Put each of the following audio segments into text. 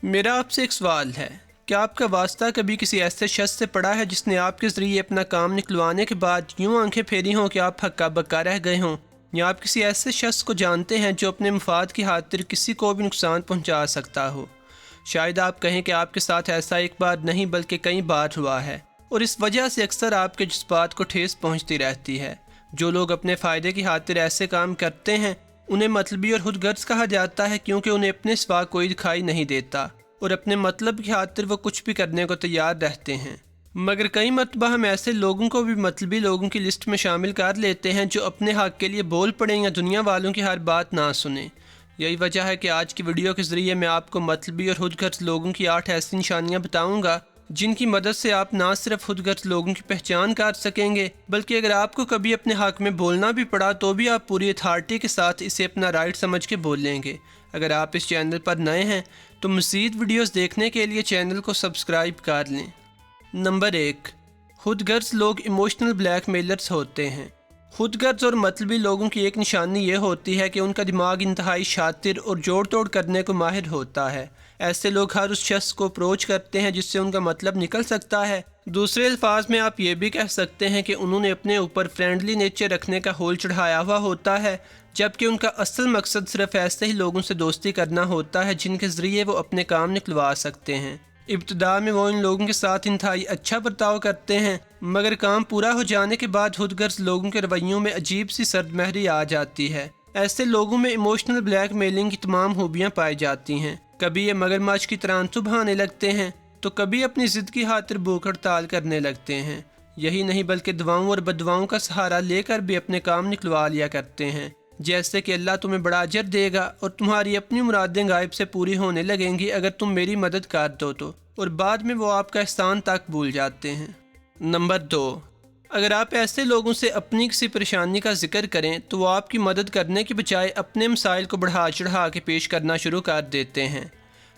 میرا آپ سے ایک سوال ہے، کیا آپ کا واسطہ کبھی کسی ایسے شخص سے پڑا ہے جس نے آپ کے ذریعے اپنا کام نکلوانے کے بعد یوں آنکھیں پھیری ہوں کہ آپ ہکا بکا رہ گئے ہوں، یا آپ کسی ایسے شخص کو جانتے ہیں جو اپنے مفاد کی خاطر کسی کو بھی نقصان پہنچا سکتا ہو؟ شاید آپ کہیں کہ آپ کے ساتھ ایسا ایک بار نہیں بلکہ کئی بار ہوا ہے، اور اس وجہ سے اکثر آپ کے جذبات کو ٹھیس پہنچتی رہتی ہے۔ جو لوگ اپنے فائدے کی خاطر ایسے کام کرتے ہیں انہیں مطلبی اور خود غرض کہا جاتا ہے، کیونکہ انہیں اپنے سوا کوئی دکھائی نہیں دیتا اور اپنے مطلب کی خاطر وہ کچھ بھی کرنے کو تیار رہتے ہیں۔ مگر کئی مرتبہ ہم ایسے لوگوں کو بھی مطلبی لوگوں کی لسٹ میں شامل کر لیتے ہیں جو اپنے حق کے لیے بول پڑیں یا دنیا والوں کی ہر بات نہ سنیں۔ یہی وجہ ہے کہ آج کی ویڈیو کے ذریعے میں آپ کو مطلبی اور خود غرض لوگوں کی 8 ایسی نشانیاں بتاؤں گا جن کی مدد سے آپ نہ صرف خود غرض لوگوں کی پہچان کر سکیں گے، بلکہ اگر آپ کو کبھی اپنے حق میں بولنا بھی پڑا تو بھی آپ پوری اتھارٹی کے ساتھ اسے اپنا رائٹ سمجھ کے بولیں گے۔ اگر آپ اس چینل پر نئے ہیں تو مزید ویڈیوز دیکھنے کے لیے چینل کو سبسکرائب کر لیں۔ نمبر 1، خود غرض لوگ ایموشنل بلیک میلرز ہوتے ہیں۔ خود غرض اور مطلبی لوگوں کی ایک نشانی یہ ہوتی ہے کہ ان کا دماغ انتہائی شاطر اور جوڑ توڑ کرنے کو ماہر ہوتا ہے۔ ایسے لوگ ہر اس شخص کو اپروچ کرتے ہیں جس سے ان کا مطلب نکل سکتا ہے۔ دوسرے الفاظ میں آپ یہ بھی کہہ سکتے ہیں کہ انہوں نے اپنے اوپر فرینڈلی نیچر رکھنے کا ہول چڑھایا ہوا ہوتا ہے، جبکہ ان کا اصل مقصد صرف ایسے ہی لوگوں سے دوستی کرنا ہوتا ہے جن کے ذریعے وہ اپنے کام نکلوا سکتے ہیں۔ ابتدا میں وہ ان لوگوں کے ساتھ انتہائی اچھا برتاؤ کرتے ہیں، مگر کام پورا ہو جانے کے بعد خود غرض لوگوں کے رویوں میں عجیب سی سرد مہری آ جاتی ہے۔ ایسے لوگوں میں ایموشنل بلیک میلنگ کی تمام خوبیاں پائی جاتی ہیں۔ کبھی یہ مگرمچھ کی طرح آنسو بہانے لگتے ہیں تو کبھی اپنی ضد کی خاطر بھوک ہڑتال کرنے لگتے ہیں۔ یہی نہیں بلکہ دعاؤں اور بددعاؤں کا سہارا لے کر بھی اپنے کام نکلوا لیا کرتے ہیں، جیسے کہ اللہ تمہیں بڑا اجر دے گا اور تمہاری اپنی مرادیں غائب سے پوری ہونے لگیں گی اگر تم میری مدد کر دو تو، اور بعد میں وہ آپ کا احسان تک بھول جاتے ہیں۔ نمبر 2، اگر آپ ایسے لوگوں سے اپنی کسی پریشانی کا ذکر کریں تو وہ آپ کی مدد کرنے کے بجائے اپنے مسائل کو بڑھا چڑھا کے پیش کرنا شروع کر دیتے ہیں۔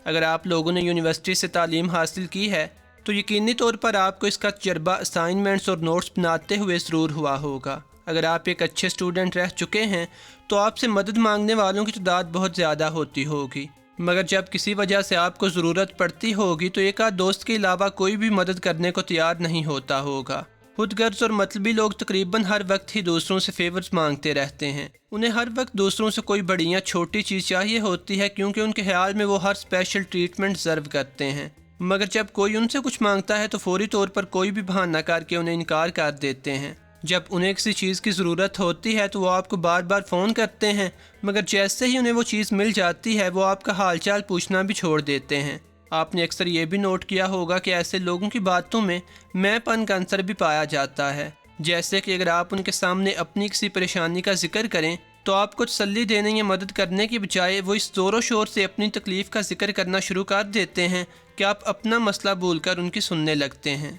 اگر آپ لوگوں نے یونیورسٹی سے تعلیم حاصل کی ہے تو یقینی طور پر آپ کو اس کا تجربہ اسائنمنٹس اور نوٹس بناتے ہوئے ضرور ہوا ہوگا۔ اگر آپ ایک اچھے اسٹوڈنٹ رہ چکے ہیں تو آپ سے مدد مانگنے والوں کی تعداد بہت زیادہ ہوتی ہوگی، مگر جب کسی وجہ سے آپ کو ضرورت پڑتی ہوگی تو ایک آدھ دوست کے علاوہ کوئی بھی مدد کرنے کو تیار نہیں ہوتا ہوگا۔ خود غرض اور مطلبی لوگ تقریباً ہر وقت ہی دوسروں سے فیورز مانگتے رہتے ہیں۔ انہیں ہر وقت دوسروں سے کوئی بڑی یا چھوٹی چیز چاہیے ہوتی ہے، کیونکہ ان کے خیال میں وہ ہر اسپیشل ٹریٹمنٹ ڈیزرو کرتے ہیں۔ مگر جب کوئی ان سے کچھ مانگتا ہے تو فوری طور پر کوئی بھی بہانہ کر کے انہیں انکار کر دیتے ہیں۔ جب انہیں کسی چیز کی ضرورت ہوتی ہے تو وہ آپ کو بار بار فون کرتے ہیں، مگر جیسے ہی انہیں وہ چیز مل جاتی ہے وہ آپ کا حال چال پوچھنا بھی چھوڑ دیتے ہیں۔ آپ نے اکثر یہ بھی نوٹ کیا ہوگا کہ ایسے لوگوں کی باتوں میں پن کا عنصر بھی پایا جاتا ہے، جیسے کہ اگر آپ ان کے سامنے اپنی کسی پریشانی کا ذکر کریں تو آپ کو تسلی دینے یا مدد کرنے کی بجائے وہ اس زور و شور سے اپنی تکلیف کا ذکر کرنا شروع کر دیتے ہیں کہ آپ اپنا مسئلہ بھول کر ان کی سننے لگتے ہیں۔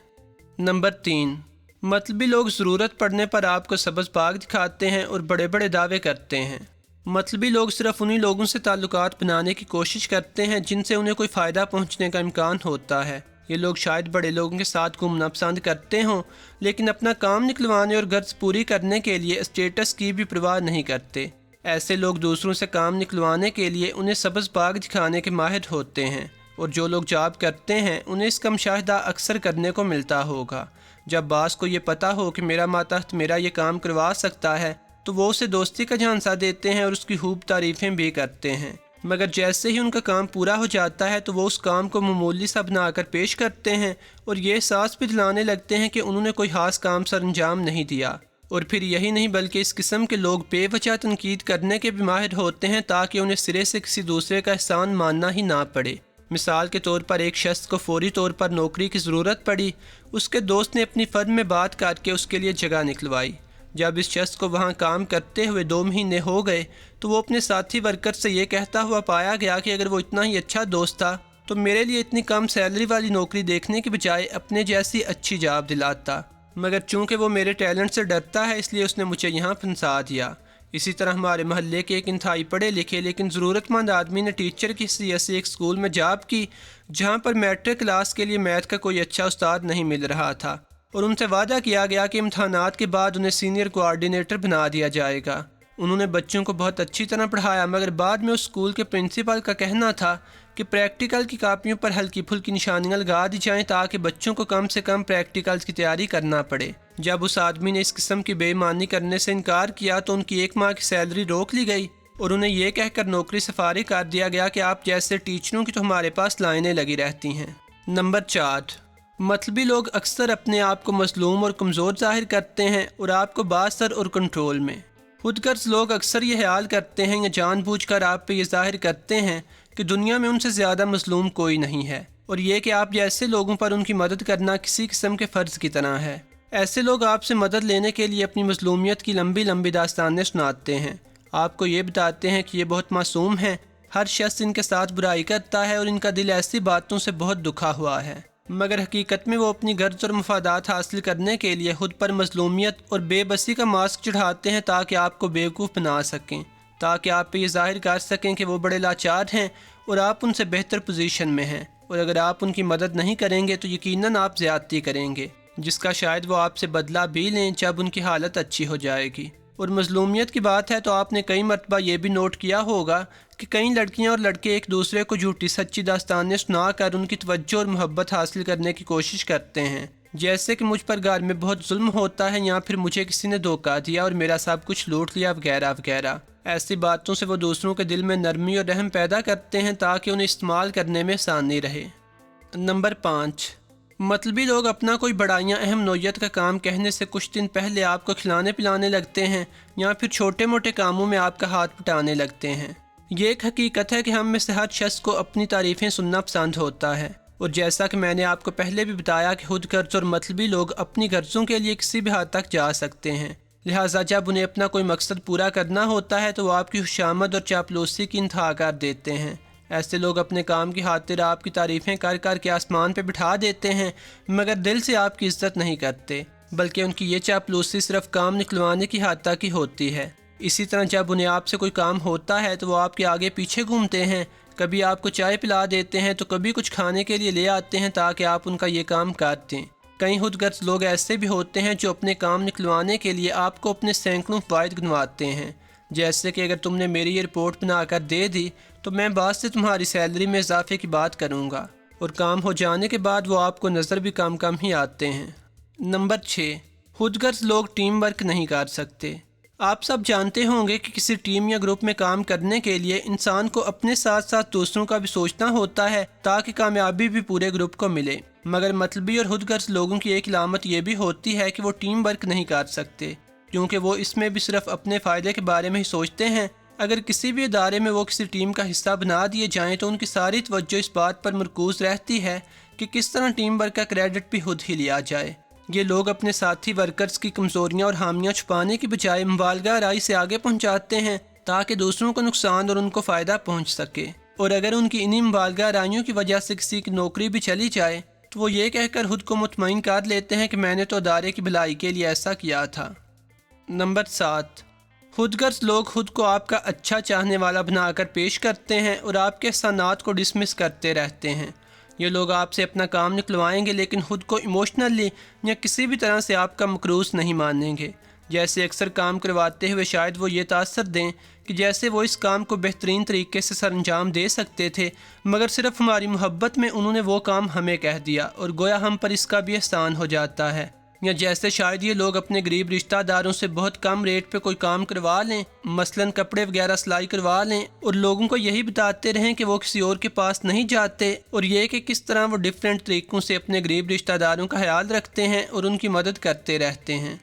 نمبر 3، مطلبی لوگ ضرورت پڑنے پر آپ کو سبز باغ دکھاتے ہیں اور بڑے بڑے دعوے کرتے ہیں۔ مطلبی لوگ صرف انہی لوگوں سے تعلقات بنانے کی کوشش کرتے ہیں جن سے انہیں کوئی فائدہ پہنچنے کا امکان ہوتا ہے۔ یہ لوگ شاید بڑے لوگوں کے ساتھ گھومنا پسند کرتے ہوں، لیکن اپنا کام نکلوانے اور غرض پوری کرنے کے لیے اسٹیٹس کی بھی پرواہ نہیں کرتے۔ ایسے لوگ دوسروں سے کام نکلوانے کے لیے انہیں سبز باغ دکھانے کے ماہر ہوتے ہیں، اور جو لوگ جاب کرتے ہیں انہیں اس کا مشاہدہ اکثر کرنے کو ملتا ہوگا۔ جب باس کو یہ پتا ہو کہ میرا ماتحت میرا یہ کام کروا سکتا ہے تو وہ اسے دوستی کا جھانسا دیتے ہیں اور اس کی خوب تعریفیں بھی کرتے ہیں، مگر جیسے ہی ان کا کام پورا ہو جاتا ہے تو وہ اس کام کو معمولی سا بنا کر پیش کرتے ہیں اور یہ احساس بھی دلانے لگتے ہیں کہ انہوں نے کوئی خاص کام سر انجام نہیں دیا۔ اور پھر یہی نہیں بلکہ اس قسم کے لوگ بے وجہ تنقید کرنے کے بھی ماہر ہوتے ہیں تاکہ انہیں سرے سے کسی دوسرے کا احسان ماننا ہی نہ پڑے۔ مثال کے طور پر ایک شخص کو فوری طور پر نوکری کی ضرورت پڑی، اس کے دوست نے اپنی فرم میں بات کر کے اس کے لیے جگہ نکلوائی۔ جب اس شخص کو وہاں کام کرتے ہوئے 2 مہینے ہو گئے تو وہ اپنے ساتھی ورکر سے یہ کہتا ہوا پایا گیا کہ اگر وہ اتنا ہی اچھا دوست تھا تو میرے لیے اتنی کم سیلری والی نوکری دیکھنے کے بجائے اپنے جیسی اچھی جاب دلاتا، مگر چونکہ وہ میرے ٹیلنٹ سے ڈرتا ہے اس لیے اس نے مجھے یہاں پھنسا دیا۔ اسی طرح ہمارے محلے کے ایک انتہائی پڑھے لکھے لیکن ضرورت مند آدمی نے ٹیچر کی حیثیت سے ایک اسکول میں جاب کی جہاں پر میٹرک کلاس کے لیے میتھ کا کوئی اچھا استاد نہیں مل رہا تھا، اور ان سے وعدہ کیا گیا کہ امتحانات کے بعد انہیں سینئر کوآرڈینیٹر بنا دیا جائے گا۔ انہوں نے بچوں کو بہت اچھی طرح پڑھایا، مگر بعد میں اس اسکول کے پرنسپل کا کہنا تھا کہ پریکٹیکل کی کاپیوں پر ہلکی پھلکی نشانیاں لگا دی جائیں تاکہ بچوں کو کم سے کم پریکٹیکلز کی تیاری کرنا پڑے۔ جب اس آدمی نے اس قسم کی بے ایمانی کرنے سے انکار کیا تو ان کی 1 ماہ کی سیلری روک لی گئی اور انہیں یہ کہہ کر نوکری سے فارغ کر دیا گیا کہ آپ جیسے ٹیچروں کی تو ہمارے پاس لائنیں لگی رہتی ہیں۔ نمبر 4، مطلبی لوگ اکثر اپنے آپ کو مظلوم اور کمزور ظاہر کرتے ہیں اور آپ کو بااثر اور کنٹرول میں۔ خود غرض لوگ اکثر یہ خیال کرتے ہیں یا جان بوجھ کر آپ پہ یہ ظاہر کرتے ہیں کہ دنیا میں ان سے زیادہ مظلوم کوئی نہیں ہے، اور یہ کہ آپ جیسے لوگوں پر ان کی مدد کرنا کسی قسم کے فرض کی طرح ہے۔ ایسے لوگ آپ سے مدد لینے کے لیے اپنی مظلومیت کی لمبی لمبی داستانیں سناتے ہیں، آپ کو یہ بتاتے ہیں کہ یہ بہت معصوم ہیں، ہر شخص ان کے ساتھ برائی کرتا ہے اور ان کا دل ایسی باتوں سے بہت دکھا ہوا ہے، مگر حقیقت میں وہ اپنی غرض اور مفادات حاصل کرنے کے لیے خود پر مظلومیت اور بے بسی کا ماسک چڑھاتے ہیں تاکہ آپ کو بیوقوف بنا سکیں، تاکہ آپ پہ یہ ظاہر کر سکیں کہ وہ بڑے لاچار ہیں اور آپ ان سے بہتر پوزیشن میں ہیں، اور اگر آپ ان کی مدد نہیں کریں گے تو یقیناً آپ زیادتی کریں گے، جس کا شاید وہ آپ سے بدلہ بھی لیں جب ان کی حالت اچھی ہو جائے گی۔ اور مظلومیت کی بات ہے تو آپ نے کئی مرتبہ یہ بھی نوٹ کیا ہوگا کہ کئی لڑکیاں اور لڑکے ایک دوسرے کو جھوٹی سچی داستانیں سنا کر ان کی توجہ اور محبت حاصل کرنے کی کوشش کرتے ہیں، جیسے کہ مجھ پر گھر میں بہت ظلم ہوتا ہے یا پھر مجھے کسی نے دھوکہ دیا اور میرا سب کچھ لوٹ لیا وغیرہ وغیرہ۔ ایسی باتوں سے وہ دوسروں کے دل میں نرمی اور رحم پیدا کرتے ہیں تاکہ انہیں استعمال کرنے میں آسانی رہے۔ نمبر 5، مطلبی لوگ اپنا کوئی بڑائیاں اہم نوعیت کا کام کہنے سے کچھ دن پہلے آپ کو کھلانے پلانے لگتے ہیں یا پھر چھوٹے موٹے کاموں میں آپ کا ہاتھ پٹانے لگتے ہیں۔ یہ ایک حقیقت ہے کہ ہم میں سے ہر شخص کو اپنی تعریفیں سننا پسند ہوتا ہے، اور جیسا کہ میں نے آپ کو پہلے بھی بتایا کہ خود غرض اور مطلبی لوگ اپنی غرضوں کے لیے کسی بھی حد تک جا سکتے ہیں، لہٰذا جب انہیں اپنا کوئی مقصد پورا کرنا ہوتا ہے تو وہ آپ کی خوشامد اور چاپلوسی کی انتہا کر دیتے ہیں۔ ایسے لوگ اپنے کام کی خاطر آپ کی تعریفیں کر کر کے آسمان پہ بٹھا دیتے ہیں، مگر دل سے آپ کی عزت نہیں کرتے، بلکہ ان کی یہ چاپلوسی صرف کام نکلوانے کی حد تک ہی ہوتی ہے۔ اسی طرح جب انہیں آپ سے کوئی کام ہوتا ہے تو وہ آپ کے آگے پیچھے گھومتے ہیں، کبھی آپ کو چائے پلا دیتے ہیں تو کبھی کچھ کھانے کے لیے لے آتے ہیں تاکہ آپ ان کا یہ کام کر دیں۔ کئی خود غرض لوگ ایسے بھی ہوتے ہیں جو اپنے کام نکلوانے کے لیے آپ کو اپنے سینکڑوں فوائد گنواتے ہیں، جیسے کہ اگر تم نے میری یہ رپورٹ بنا کر دے دی تو میں بعد سے تمہاری سیلری میں اضافے کی بات کروں گا، اور کام ہو جانے کے بعد وہ آپ کو نظر بھی کم کم ہی آتے ہیں۔ نمبر 6، خود غرض لوگ ٹیم ورک نہیں کر سکتے۔ آپ سب جانتے ہوں گے کہ کسی ٹیم یا گروپ میں کام کرنے کے لیے انسان کو اپنے ساتھ ساتھ دوسروں کا بھی سوچنا ہوتا ہے تاکہ کامیابی بھی پورے گروپ کو ملے، مگر مطلبی اور خود غرض لوگوں کی ایک علامت یہ بھی ہوتی ہے کہ وہ ٹیم ورک نہیں کر سکتے، کیونکہ وہ اس میں بھی صرف اپنے فائدے کے بارے میں ہی سوچتے ہیں۔ اگر کسی بھی ادارے میں وہ کسی ٹیم کا حصہ بنا دیے جائیں تو ان کی ساری توجہ اس بات پر مرکوز رہتی ہے کہ کس طرح ٹیم ورک کا کریڈٹ بھی خود ہی لیا جائے۔ یہ لوگ اپنے ساتھی ورکرز کی کمزوریاں اور خامیاں چھپانے کی بجائے مبالغہ آرائی سے آگے پہنچاتے ہیں تاکہ دوسروں کو نقصان اور ان کو فائدہ پہنچ سکے، اور اگر ان کی انہی مبالغہ آرائیوں کی وجہ سے کسی کی نوکری بھی چلی جائے تو وہ یہ کہہ کر خود کو مطمئن کر لیتے ہیں کہ میں نے تو ادارے کی بھلائی کے لیے ایسا کیا تھا۔ نمبر 7، خود غرض لوگ خود کو آپ کا اچھا چاہنے والا بنا کر پیش کرتے ہیں اور آپ کے احسانات کو ڈسمس کرتے رہتے ہیں۔ یہ لوگ آپ سے اپنا کام نکلوائیں گے لیکن خود کو ایموشنلی یا کسی بھی طرح سے آپ کا مقروض نہیں مانیں گے، جیسے اکثر کام کرواتے ہوئے شاید وہ یہ تاثر دیں کہ جیسے وہ اس کام کو بہترین طریقے سے سر انجام دے سکتے تھے، مگر صرف ہماری محبت میں انہوں نے وہ کام ہمیں کہہ دیا اور گویا ہم پر اس کا بھی احسان ہو جاتا ہے، یا جیسے شاید یہ لوگ اپنے غریب رشتہ داروں سے بہت کم ریٹ پہ کوئی کام کروا لیں، مثلاً کپڑے وغیرہ سلائی کروا لیں، اور لوگوں کو یہی بتاتے رہیں کہ وہ کسی اور کے پاس نہیں جاتے، اور یہ کہ کس طرح وہ ڈیفرنٹ طریقوں سے اپنے غریب رشتہ داروں کا خیال رکھتے ہیں اور ان کی مدد کرتے رہتے ہیں۔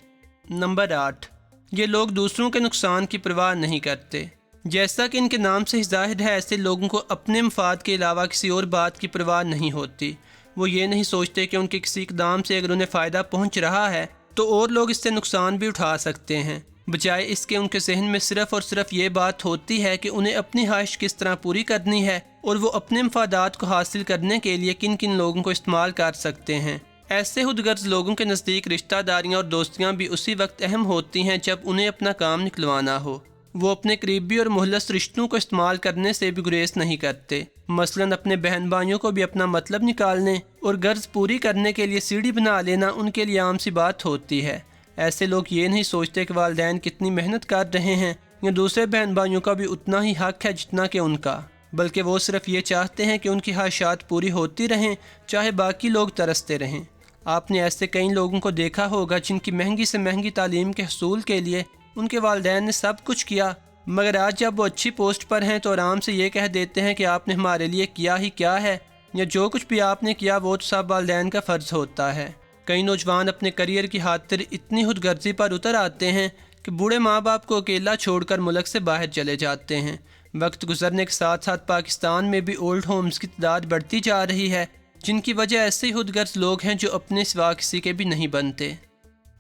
نمبر 8، یہ لوگ دوسروں کے نقصان کی پرواہ نہیں کرتے۔ جیسا کہ ان کے نام سے ظاہر ہے، ایسے لوگوں کو اپنے مفاد کے علاوہ کسی اور بات کی پرواہ نہیں ہوتی۔ وہ یہ نہیں سوچتے کہ ان کے کسی اقدام سے اگر انہیں فائدہ پہنچ رہا ہے تو اور لوگ اس سے نقصان بھی اٹھا سکتے ہیں، بجائے اس کے ان کے ذہن میں صرف اور صرف یہ بات ہوتی ہے کہ انہیں اپنی خواہش کس طرح پوری کرنی ہے اور وہ اپنے مفادات کو حاصل کرنے کے لیے کن کن لوگوں کو استعمال کر سکتے ہیں۔ ایسے خود غرض لوگوں کے نزدیک رشتہ داریاں اور دوستیاں بھی اسی وقت اہم ہوتی ہیں جب انہیں اپنا کام نکلوانا ہو۔ وہ اپنے قریبی اور مخلص رشتوں کو استعمال کرنے سے بھی گریز نہیں کرتے، مثلاً اپنے بہن بھائیوں کو بھی اپنا مطلب نکالنے اور غرض پوری کرنے کے لیے سیڑھی بنا لینا ان کے لیے عام سی بات ہوتی ہے۔ ایسے لوگ یہ نہیں سوچتے کہ والدین کتنی محنت کر رہے ہیں یا دوسرے بہن بھائیوں کا بھی اتنا ہی حق ہے جتنا کہ ان کا۔ بلکہ وہ صرف یہ چاہتے ہیں کہ ان کی خواہشات پوری ہوتی رہیں چاہے باقی لوگ ترستے رہیں۔ آپ نے ایسے کئی لوگوں کو دیکھا ہوگا جن کی مہنگی سے مہنگی تعلیم کے حصول کے لیے ان کے والدین نے سب کچھ کیا، مگر آج جب وہ اچھی پوسٹ پر ہیں تو آرام سے یہ کہہ دیتے ہیں کہ آپ نے ہمارے لیے کیا ہی کیا ہے، یا جو کچھ بھی آپ نے کیا وہ تو سب والدین کا فرض ہوتا ہے۔ کئی نوجوان اپنے کریئر کی خاطر اتنی خود غرضی پر اتر آتے ہیں کہ بوڑھے ماں باپ کو اکیلا چھوڑ کر ملک سے باہر چلے جاتے ہیں۔ وقت گزرنے کے ساتھ ساتھ پاکستان میں بھی اولڈ ہومز کی تعداد بڑھتی جا رہی ہے، جن کی وجہ ایسے ہی خود غرض لوگ ہیں جو اپنے سوا کسی کے بھی نہیں بنتے۔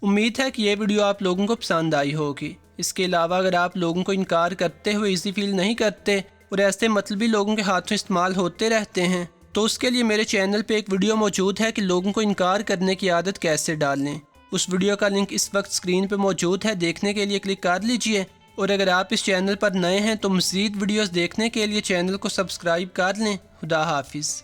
امید ہے کہ یہ ویڈیو آپ لوگوں کو پسند آئی ہوگی۔ اس کے علاوہ اگر آپ لوگوں کو انکار کرتے ہوئے ایزی فیل نہیں کرتے اور ایسے مطلبی لوگوں کے ہاتھوں استعمال ہوتے رہتے ہیں تو اس کے لیے میرے چینل پہ ایک ویڈیو موجود ہے کہ لوگوں کو انکار کرنے کی عادت کیسے ڈالیں۔ اس ویڈیو کا لنک اس وقت سکرین پہ موجود ہے، دیکھنے کے لیے کلک کر لیجئے، اور اگر آپ اس چینل پر نئے ہیں تو مزید ویڈیوز دیکھنے کے لیے چینل کو سبسکرائب کر لیں۔ خدا حافظ۔